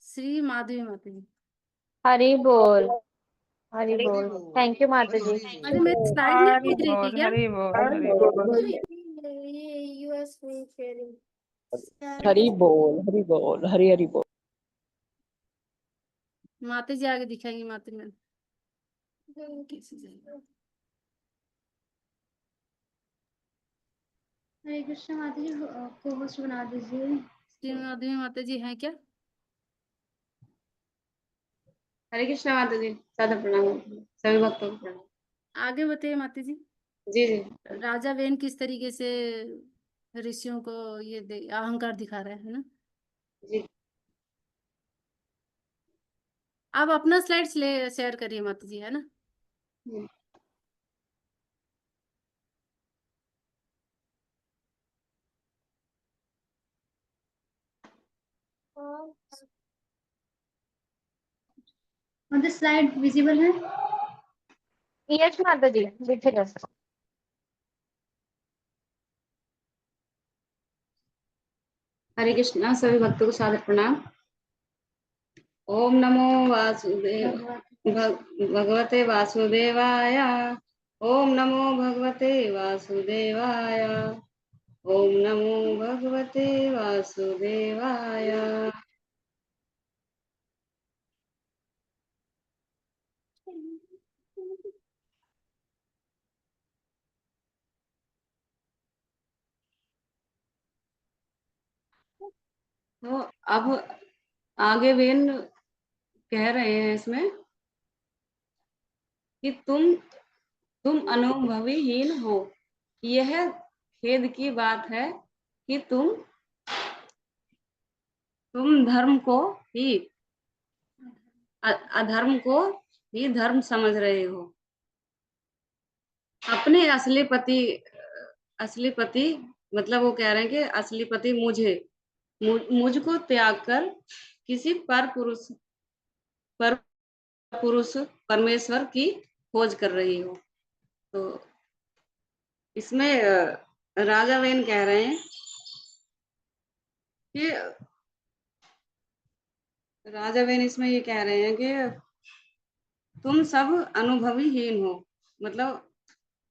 श्री माधवी माता जी। हरि बोल, हरि बोल। थैंक यू माता जी। अरे मैं स्लाइड नहीं हरि देख रही थी बोल, क्या? हरि बोल, हरि बोल, ये यूएस में हरि बोल, हरि बोल, हरि हरि बोल। माता जी आगे दिखाएंगी। माता में कैसे जाएगा? हरे कृष्ण माता जी को होस्ट बना दीजिए। श्री माधवी माता जी हैं क्या? हरे कृष्ण माता जी, सादर प्रणाम सभी भक्तों को प्रणाम। आगे बताइए माता जी। जी जी। राजा वेन किस तरीके से ऋषियों को ये अहंकार दिखा रहा है ना? जी आप अपना स्लाइड्स शेयर करिए माता जी, है ना? जी। द स्लाइड विजिबल है? यस माता जी, दिख रहा है। हरे कृष्णा सभी भक्तों को सादर प्रणाम। ओम नमो वासुदेव भगवते वासुदेवाय। ओम नमो भगवते वासुदेवाय। ओम नमो भगवते वासुदेवाय। तो अब आगे वेन कह रहे हैं इसमें कि तुम अनुभवीहीन हो। यह खेद की बात है कि तुम धर्म को ही अधर्म को ही धर्म समझ रहे हो। अपने असली पति मतलब वो कह रहे हैं कि असली पति मुझको त्याग कर किसी पर पुरुष परमेश्वर की खोज कर रही हो। तो इसमें राजा वेन कह रहे हैं कि राजा वेन इसमें ये कह रहे हैं कि तुम सब अनुभवीहीन हो। मतलब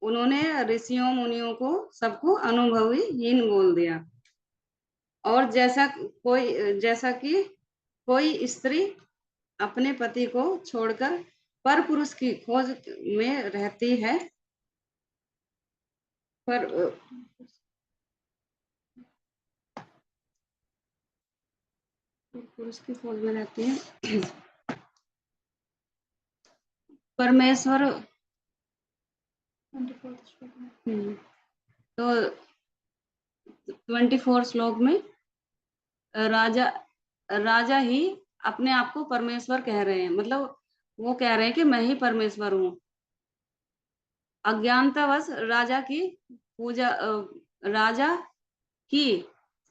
उन्होंने ऋषियों मुनियों को सबको अनुभवीहीन बोल दिया। और जैसा कि कोई स्त्री अपने पति को छोड़कर पर पुरुष की खोज में रहती है, पर पुरुष की खोज में रहती है परमेश्वर। तो 24 श्लोक में राजा ही अपने आप को परमेश्वर कह रहे हैं। मतलब वो कह रहे हैं कि मैं ही परमेश्वर हूँ। अज्ञानतावश राजा की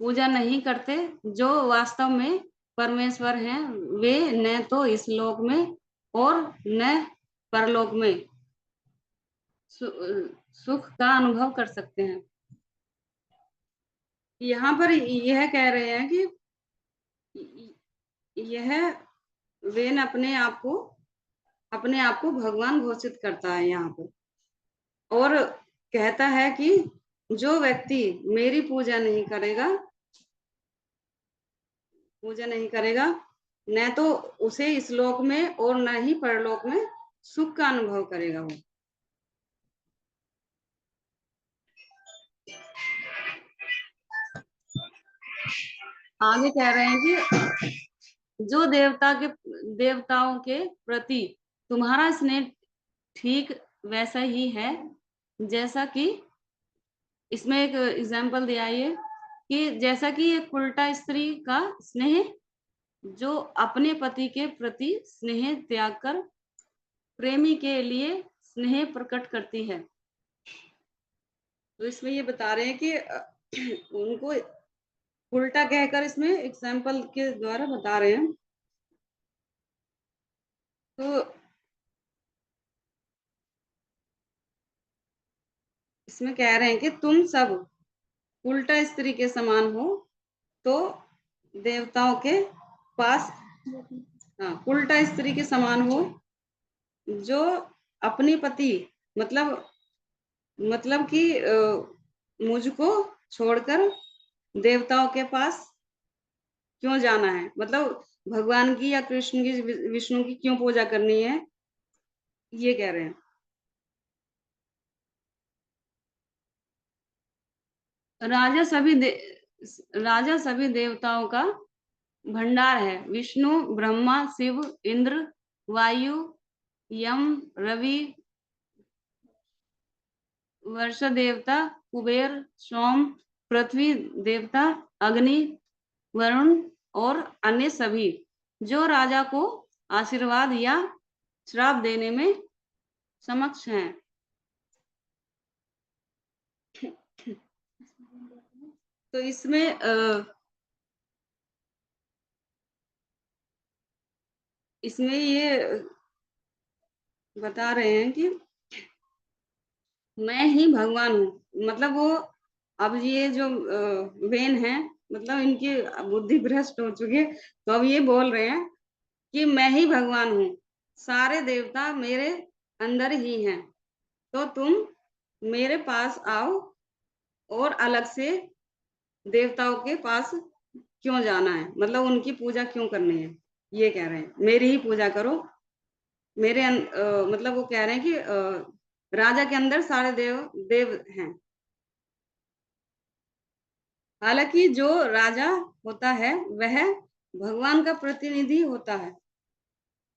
पूजा नहीं करते। जो वास्तव में परमेश्वर हैं वे न तो इस लोक में और न परलोक में सुख का अनुभव कर सकते हैं। यहाँ पर यह कह रहे हैं कि यह वेन अपने आप को भगवान घोषित करता है यहाँ पर, और कहता है कि जो व्यक्ति मेरी पूजा नहीं करेगा न तो उसे इस लोक में और न ही परलोक में सुख का अनुभव करेगा वो। आगे कह रहे हैं कि जो देवताओं के प्रति तुम्हारा स्नेह ठीक वैसा ही है जैसा कि, इसमें एक एग्जाम्पल दिया है कि जैसा कि एक उल्टा स्त्री का स्नेह जो अपने पति के प्रति स्नेह त्याग कर प्रेमी के लिए स्नेह प्रकट करती है। तो इसमें ये बता रहे हैं कि उनको उल्टा कहकर इसमें एग्जाम्पल के द्वारा बता रहे हैं। तो इसमें कह रहे हैं कि तुम सब उल्टा स्त्री के समान हो तो देवताओं के पास, हाँ, उल्टा स्त्री के समान हो जो अपनी पति मतलब कि मुझको छोड़कर देवताओं के पास क्यों जाना है, मतलब भगवान की या कृष्ण की विष्णु की क्यों पूजा करनी है, ये कह रहे हैं। राजा सभी देवताओं का भंडार है। विष्णु, ब्रह्मा, शिव, इंद्र, वायु, यम, रवि, वर्षा देवता, कुबेर, सोम, पृथ्वी देवता, अग्नि, वरुण और अन्य सभी जो राजा को आशीर्वाद या श्राप देने में समक्ष हैं। तो इसमें ये बता रहे हैं कि मैं ही भगवान हूँ, मतलब वो अब ये जो वेन है, मतलब इनकी बुद्धि भ्रष्ट हो चुकी है, तो अब ये बोल रहे हैं कि मैं ही भगवान हूँ, सारे देवता मेरे अंदर ही हैं, तो तुम मेरे पास आओ और अलग से देवताओं के पास क्यों जाना है, मतलब उनकी पूजा क्यों करनी है, ये कह रहे हैं मेरी ही पूजा करो। मतलब वो कह रहे हैं कि राजा के अंदर सारे देव हैं। हालांकि जो राजा होता है वह भगवान का प्रतिनिधि होता है,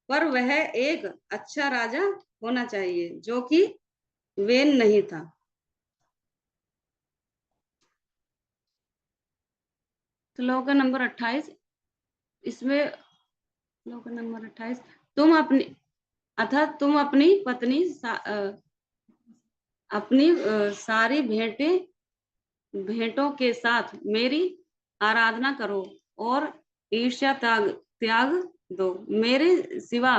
पर वह एक अच्छा राजा होना चाहिए जो कि वेन नहीं था। श्लोक नंबर 28, इसमें श्लोक नंबर 28, तुम अपनी पत्नी अपनी सारी भेंटों के साथ मेरी आराधना करो और ईर्ष्या त्याग दो। मेरे सिवा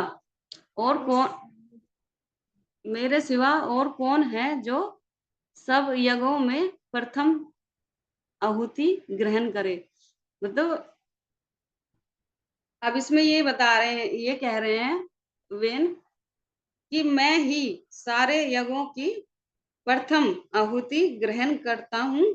और कौन है जो सब यज्ञों में प्रथम आहुति ग्रहण करे, मतलब अब इसमें ये बता रहे हैं, ये कह रहे हैं वेन कि मैं ही सारे यज्ञों की प्रथम आहुति ग्रहण करता हूँ।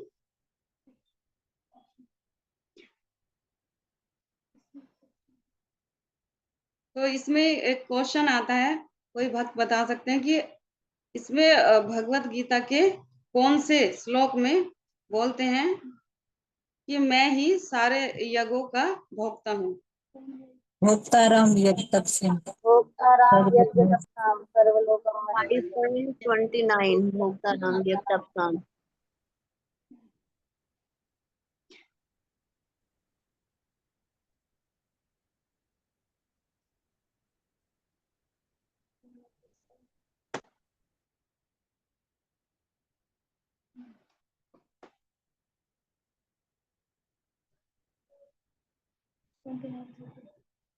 तो इसमें एक क्वेश्चन आता है, कोई भक्त बता सकते हैं कि इसमें भगवत गीता के कौन से श्लोक में बोलते हैं कि मैं ही सारे यज्ञों का भोक्ता हूँ। भोक्ताराम यज्ञ भोक्ताराम यज्ञ तपसाम सर्वलोकम 5.29 भोक्ताराम यज्ञ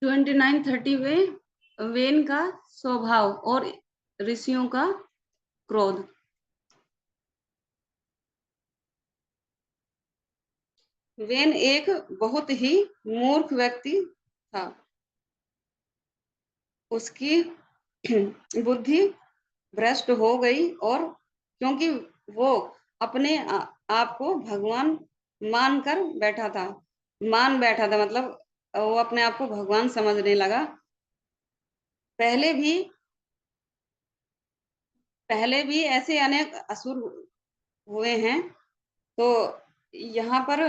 29:30 में वेन का स्वभाव और ऋषियों का क्रोध। वेन एक बहुत ही मूर्ख व्यक्ति था, उसकी बुद्धि भ्रष्ट हो गई, और क्योंकि वो अपने आप को भगवान मान बैठा था, मतलब वो अपने आप को भगवान समझने लगा। पहले भी पहले भी ऐसे अनेक असुर हुए हैं। तो यहाँ पर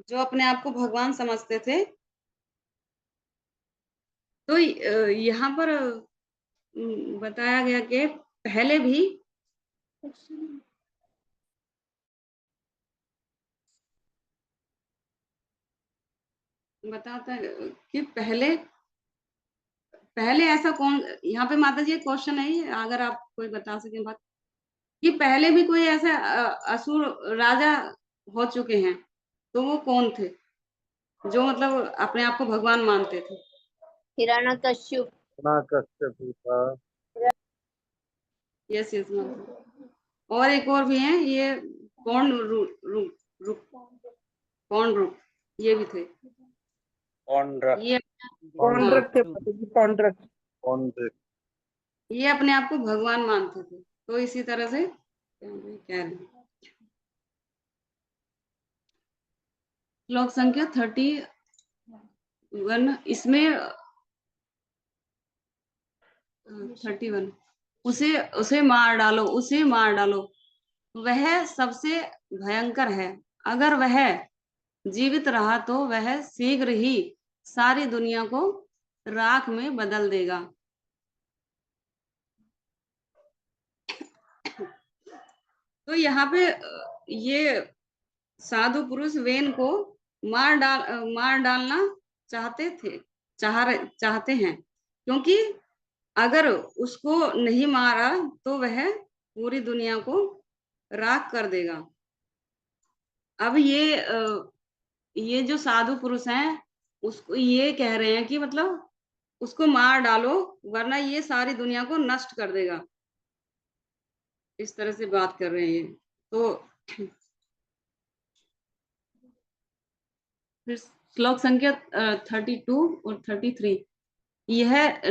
जो अपने आप को भगवान समझते थे, तो यहाँ पर बताया गया कि पहले भी बताता है कि पहले पहले ऐसा कौन, यहाँ पे माता जी एक क्वेश्चन है, अगर आप कोई बता सकें बात, कि पहले भी कोई ऐसा असुर राजा हो चुके हैं, तो वो कौन थे जो मतलब अपने आप को भगवान मानते थे? हिरण्यकश्यप। यस यस और एक और भी हैं, ये कौन रूप, ये भी थे। पौंड्रक ये पौंड्रक थे माता जी, पौंड्रक। पौंड्रक ये अपने आप को भगवान मानते थे। तो इसी तरह से क्या है, श्लोक संख्या 31, इसमें 31, उसे उसे मार डालो, उसे मार डालो, वह सबसे भयंकर है। अगर वह जीवित रहा तो वह शीघ्र ही सारी दुनिया को राख में बदल देगा। तो यहाँ पे ये साधु पुरुष वेन को मार डालना चाहते हैं, क्योंकि अगर उसको नहीं मारा तो वह पूरी दुनिया को राख कर देगा। अब ये जो साधु पुरुष हैं, उसको ये कह रहे हैं कि मतलब उसको मार डालो, वरना ये सारी दुनिया को नष्ट कर देगा। इस तरह से बात कर रहे हैं। तो फिर श्लोक संख्या 32 और 33, यह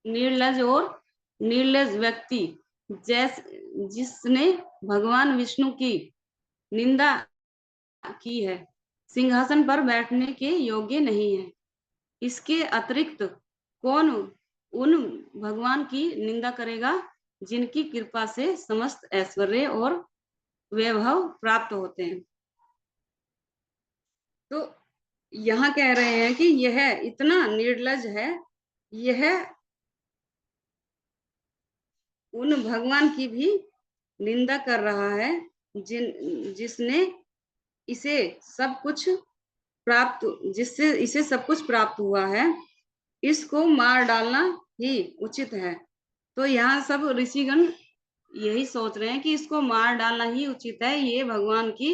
निर्लज और निर्लज व्यक्ति जिसने भगवान विष्णु की निंदा की है, सिंहासन पर बैठने के योग्य नहीं है। इसके अतिरिक्त कौन उन भगवान की निंदा करेगा जिनकी कृपा से समस्त ऐश्वर्य और वैभव प्राप्त होते हैं? तो यहाँ कह रहे हैं कि यह इतना निर्लज है, यह उन भगवान की भी निंदा कर रहा है जिसने इसे सब कुछ जिससे इसे सब कुछ प्राप्त हुआ है। इसको मार डालना ही उचित है। तो यहाँ सब ऋषिगण यही सोच रहे हैं कि इसको मार डालना ही उचित है, ये भगवान की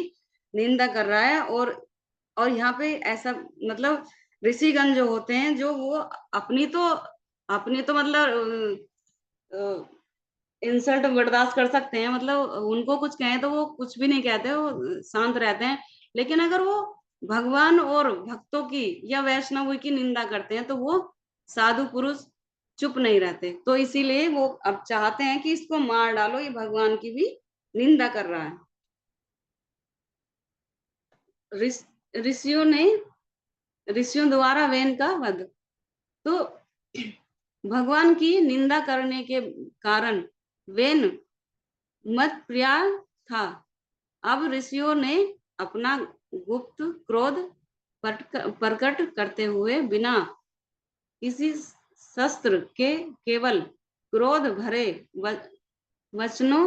निंदा कर रहा है। और यहाँ पे ऐसा मतलब ऋषिगण जो होते हैं, जो वो अपनी तो मतलब इंसल्ट बर्दाश्त कर सकते हैं, मतलब उनको कुछ कहें तो वो कुछ भी नहीं कहते, वो शांत रहते हैं। लेकिन अगर वो भगवान और भक्तों की या वैष्णव की निंदा करते हैं तो वो साधु पुरुष चुप नहीं रहते। तो इसीलिए वो अब चाहते हैं कि इसको मार डालो, ये भगवान की भी निंदा कर रहा है। ऋषियों द्वारा वेन का वध। तो भगवान की निंदा करने के कारण वेन मत प्रिया था। अब ऋषियों ने अपना गुप्त क्रोध प्रकट करते हुए बिना किसी शस्त्र के केवल क्रोध भरे वचनों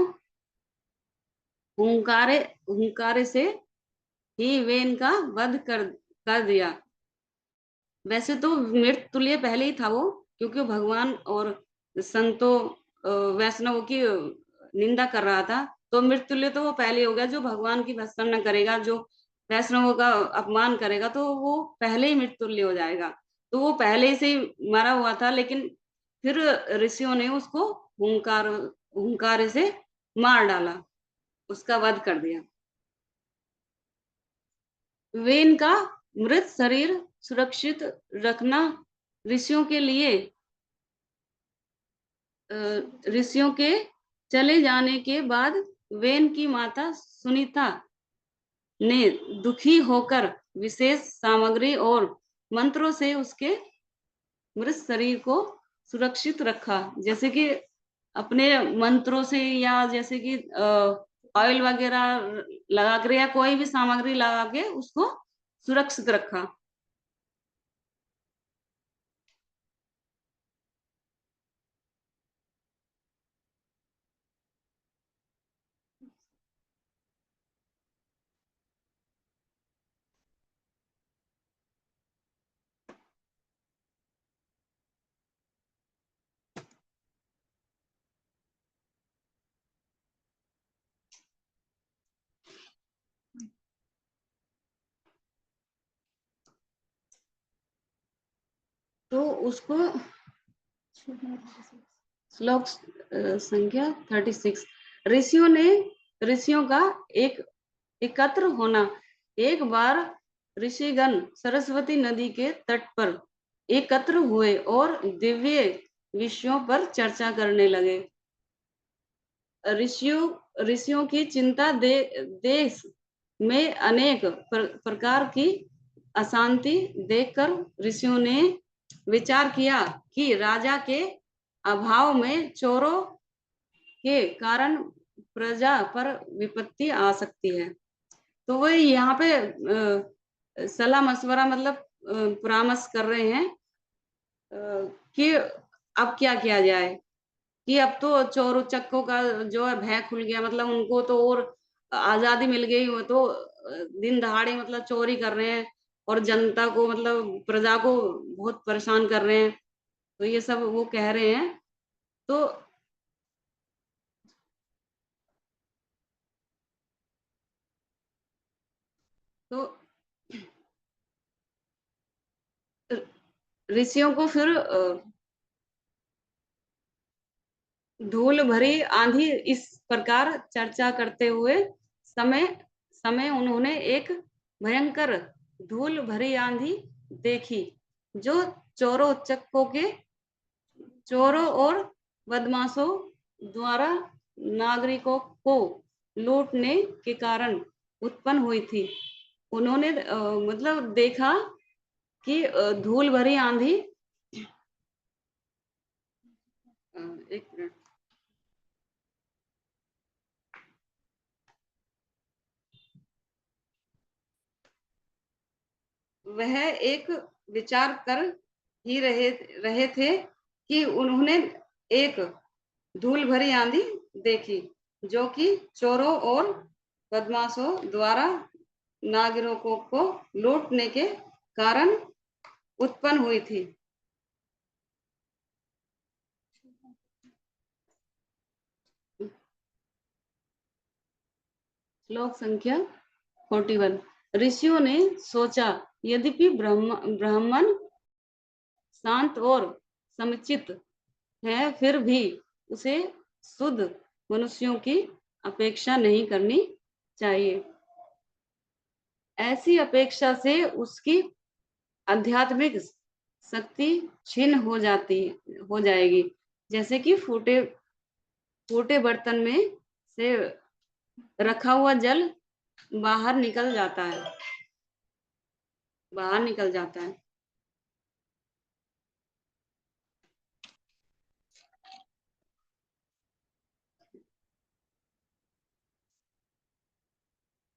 हुंकारे से ही वेन का वध कर दिया। वैसे तो मृत तुल्य पहले ही था वो, क्योंकि भगवान और संतों वैष्णवों की निंदा कर रहा था। तो मृत्युल्य तो वो पहले हो गया। जो भगवान की भत्सना करेगा, जो वैष्णवों का अपमान करेगा, तो वो पहले ही मृत्युल्य हो जाएगा। तो वो पहले से ही मरा हुआ था, लेकिन फिर ऋषियों ने उसको हुंकार से मार डाला, उसका वध कर दिया। वेन का मृत शरीर सुरक्षित रखना ऋषियों के चले जाने के बाद वेन की माता सुनीता ने दुखी होकर विशेष सामग्री और मंत्रों से उसके मृत शरीर को सुरक्षित रखा, जैसे कि अपने मंत्रों से, या जैसे कि ऑयल वगैरह लगा कर या कोई भी सामग्री लगा के उसको सुरक्षित रखा। तो उसको श्लोक संख्या 36। ऋषियों का एकत्र होना। एक बार ऋषिगण सरस्वती नदी के तट पर एकत्र हुए और दिव्य विषयों पर चर्चा करने लगे। ऋषियों की चिंता देश में अनेक प्रकार की अशांति देखकर ऋषियों ने विचार किया कि राजा के अभाव में चोरों के कारण प्रजा पर विपत्ति आ सकती है। तो वो यहाँ पे सलाह मशवरा मतलब परामर्श कर रहे हैं कि अब क्या किया जाए, कि अब तो चोर उचक्कों का जो है भय खुल गया, मतलब उनको तो और आजादी मिल गई, वो तो दिन दहाड़े मतलब चोरी कर रहे हैं और जनता को मतलब प्रजा को बहुत परेशान कर रहे हैं। तो ये सब वो कह रहे हैं। तो ऋषियों को फिर धूल भरी आंधी इस प्रकार चर्चा करते हुए समय उन्होंने एक भयंकर धूल भरी आंधी देखी, जो चोरों और बदमाशों द्वारा नागरिकों को लूटने के कारण उत्पन्न हुई थी। उन्होंने मतलब देखा कि धूल भरी आंधी, एक मिनट, वह एक विचार कर ही रहे थे कि उन्होंने एक धूल भरी आंधी देखी, जो कि चोरों और बदमाशों द्वारा नागरिकों को लूटने के कारण उत्पन्न हुई थी। श्लोक संख्या 41। ऋषियों ने सोचा, यद्यपि ब्राह्मण शांत और समुचित है, फिर भी उसे शुद्ध मनुष्यों की अपेक्षा नहीं करनी चाहिए। ऐसी अपेक्षा से उसकी आध्यात्मिक शक्ति क्षीण हो जाएगी, जैसे कि फूटे बर्तन में से रखा हुआ जल बाहर निकल जाता है।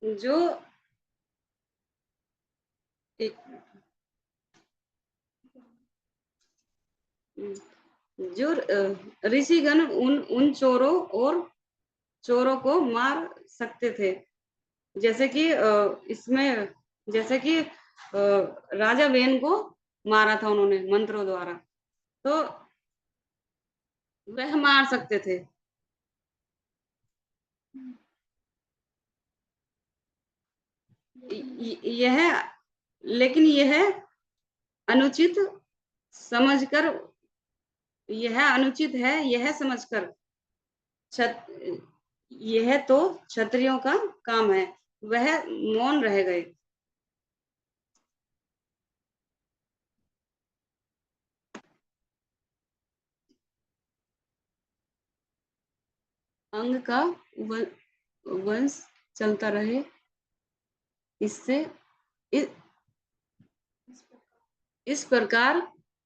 जो एक जो ऋषिगण उन चोरों को मार सकते थे, जैसे कि इसमें जैसे कि राजा वेन को मारा था उन्होंने मंत्रों द्वारा, तो वह मार सकते थे। लेकिन अनुचित समझकर यह अनुचित है, यह तो क्षत्रियों का काम है। वह मौन रह गए। अंग का वंश चलता रहे, इससे इस प्रकार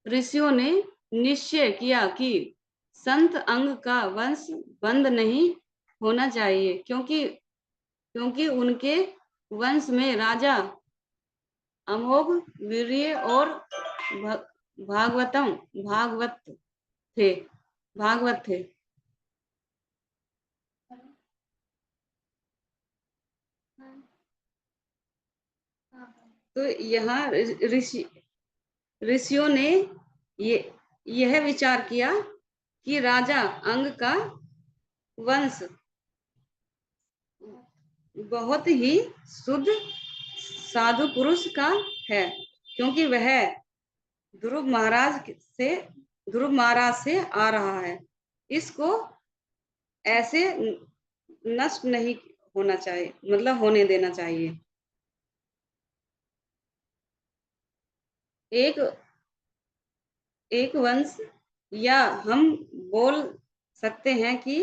ऋषियों ने निश्चय किया कि संत अंग का वंश बंद नहीं होना चाहिए, क्योंकि उनके वंश में राजा अमोघ वीर्य और भागवत थे। तो यहाँ ऋषियों ने यह विचार किया कि राजा अंग का वंश बहुत ही शुद्ध साधु पुरुष का है, क्योंकि वह ध्रुव महाराज से आ रहा है। इसको ऐसे नष्ट नहीं होना चाहिए, मतलब होने देना चाहिए। एक वंश, या हम बोल सकते हैं कि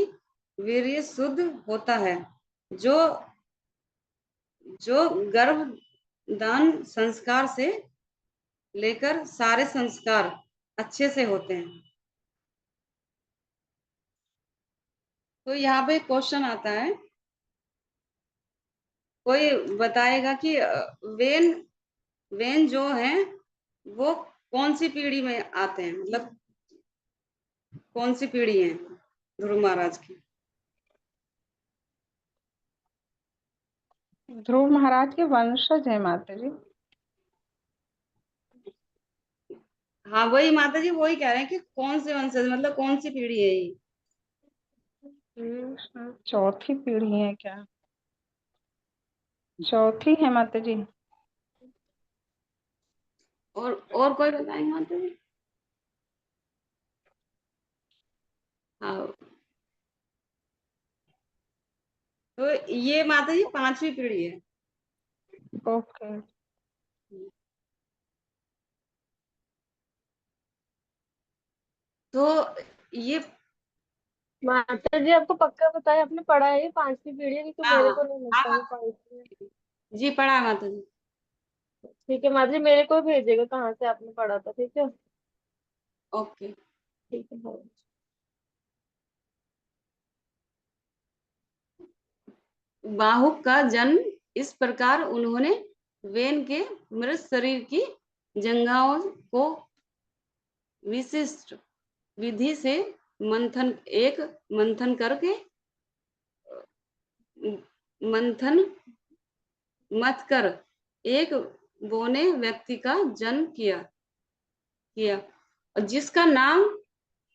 वीर्य शुद्ध होता है जो गर्भदान संस्कार से लेकर सारे संस्कार अच्छे से होते हैं। तो यहाँ पे क्वेश्चन आता है, कोई बताएगा कि वेन जो है वो कौन सी पीढ़ी में आते हैं, मतलब कौन सी पीढ़ी है ध्रुव महाराज की? ध्रुव महाराज के वंशज है माता जी। हाँ वही माता जी, वही कह रहे हैं कि कौन से वंशज, मतलब कौन सी पीढ़ी है ये? चौथी पीढ़ी है क्या? चौथी है माता जी। और कोई बताएंगे माता जी? हाँ, तो ये माता जी 5वीं पीढ़ी है। ओके। तो ये माता जी आपको पक्का पता है, आपने पढ़ा है ये 5वीं पीढ़ी है? क्योंकि मेरे को नहीं लगता वो 5वीं है। जी पढ़ा है माता जी। ठीक है माता जी, मेरे को भेजिएगा कहाँ से आपने पढ़ा था, ठीक है? ओके। ठीक है हाँ। बाहुक का जन्म इस प्रकार उन्होंने वेन के मृत शरीर की जंघाओं को विशिष्ट विधि से मंथन करके मत कर एक बोने व्यक्ति का जन्म किया, और जिसका नाम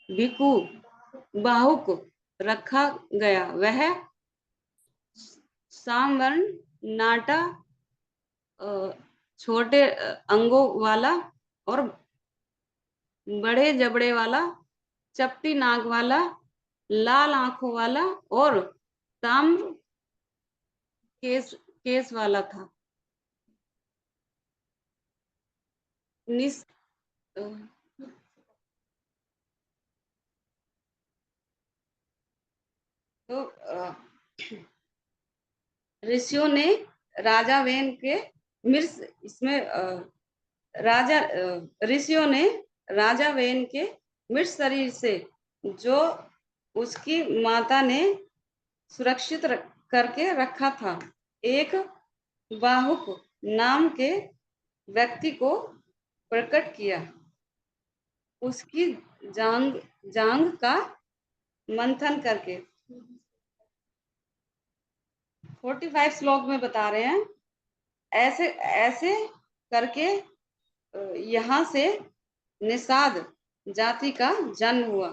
भिक्खु बाहुक रखा गया। वह सामवर्ण नाटा छोटे अंगों वाला और बड़े जबड़े वाला, चपटी नाक वाला, लाल आंखों वाला और ताम्र केस वाला था। तो ऋषियों ने राजा वेन के मृत इसमें ऋषियों ने राजा वेन के मृत शरीर से, जो उसकी माता ने सुरक्षित करके रखा था, एक बाहुक नाम के व्यक्ति को प्रकट किया। उसकी जांग का मंथन करके 45 श्लोक में बता रहे हैं। ऐसे करके यहाँ से निषाद जाति का जन्म हुआ।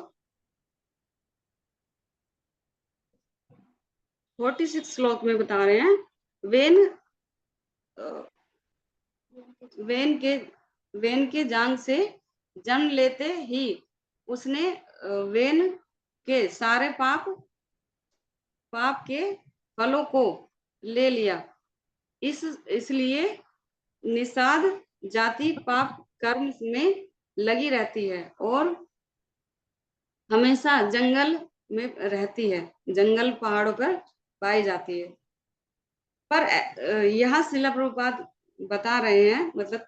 46 श्लोक में बता रहे हैं, वेन के जांग से जन्म लेते ही उसने वेन के सारे पाप के फलों को ले लिया। इसलिए निषाद जाति पाप कर्म में लगी रहती है और हमेशा जंगल में रहती है, जंगल पहाड़ों पर पाई जाती है। पर यहाँ श्रील प्रभुपाद बता रहे हैं, मतलब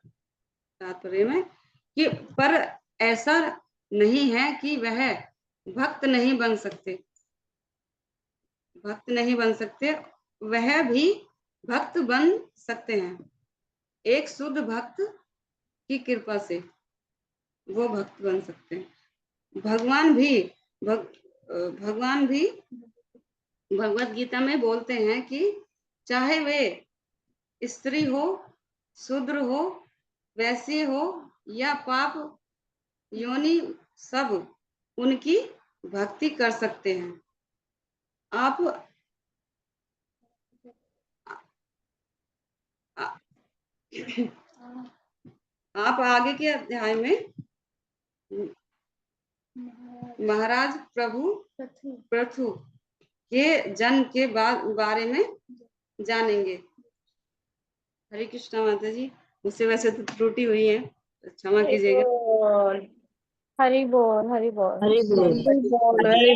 तात्पर्य में, कि पर ऐसा नहीं है कि वह भक्त नहीं बन सकते, भक्त नहीं बन सकते, वह भी भक्त बन सकते हैं। एक शुद्ध भक्त की कृपा से वो भक्त बन सकते हैं। भगवान भी भगवत गीता में बोलते हैं कि चाहे वे स्त्री हो, शूद्र हो, वैश्य हो या पाप योनि, सब उनकी भक्ति कर सकते हैं। आप आप आगे के अध्याय में महाराज पृथु के जन्म के बारे में जानेंगे। हरे कृष्णा माता जी, मुझसे वैसे तो त्रुटि हुई है, क्षमा कीजिएगा। हरि बोल, हरि बोल, हरि बोल। हरि बोल। हरि बोल, हरि